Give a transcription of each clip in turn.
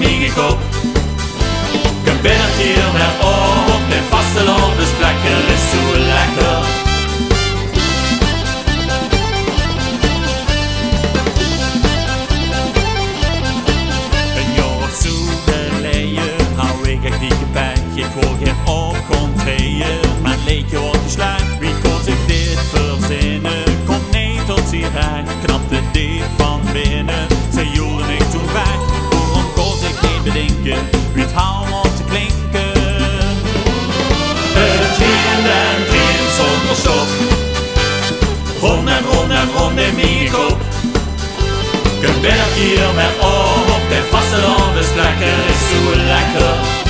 Miegekop. Ik ben het hier weer op de vasteland, dus plekken is zo lekker. Een jaar of zo geleden hou ik echt die bij. Ik hoor geen opkontreeën, mijn leedje wordt geslaagd. Wie kon zich dit verzinnen? Komt niet tot z'n rij, knapte diep van binnen. Ze joelden ik toen bij, waarom kon zich niet bedenken? Wie het hou om te klinken. Het heen en drehen zonder stop, rond en rond en rond in Miegekop. Ik ben er hier weer op de vasteland, dus lekker is zo lekker.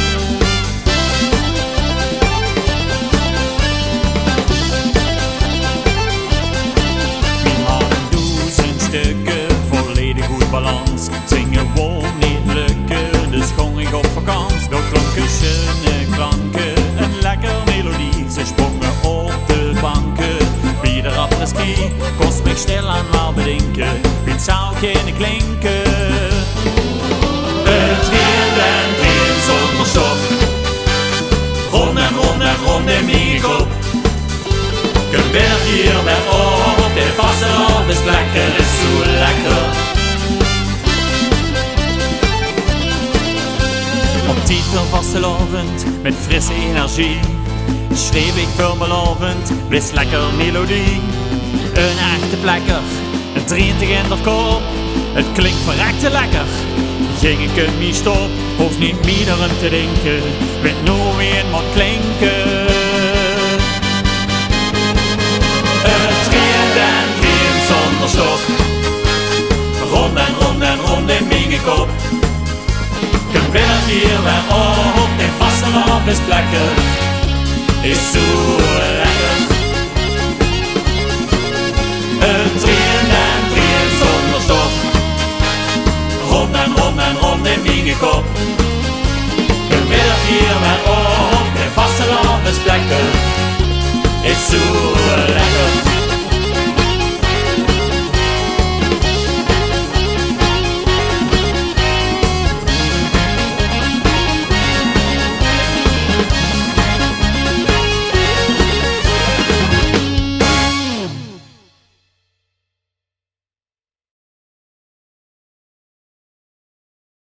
Volledig goed balans, zingen wou niet lukken, dus ging ik op vakantie. Door klonken schöne klanken, een lekker melodie, ze sprongen op de banken. Wie de apres-ski kost mich stil aan wel bedenken, wie het zou kunnen klinken. Het heen en drehen zonder stop, rond en rond en rond in Miegekop. Ik ben er hier weer op de vasteland, dus lekker is zo lekker. Op titel vastelovend, met frisse energie, schreef ik veelbelovend, wist lekker melodie. Een echte plekker, een 23 in de kop, het klinkt verrekte lekker. Ging ik het niet stop, hoef niet meer om te denken, weet nu weer moet klinken. Stop, rond en rond en rond in Miegekop. Ik ben er hier weer op de vasteland, dus plekken is zo lekker. Het drehen en drehen zonder stop, rond en rond en rond in Miegekop.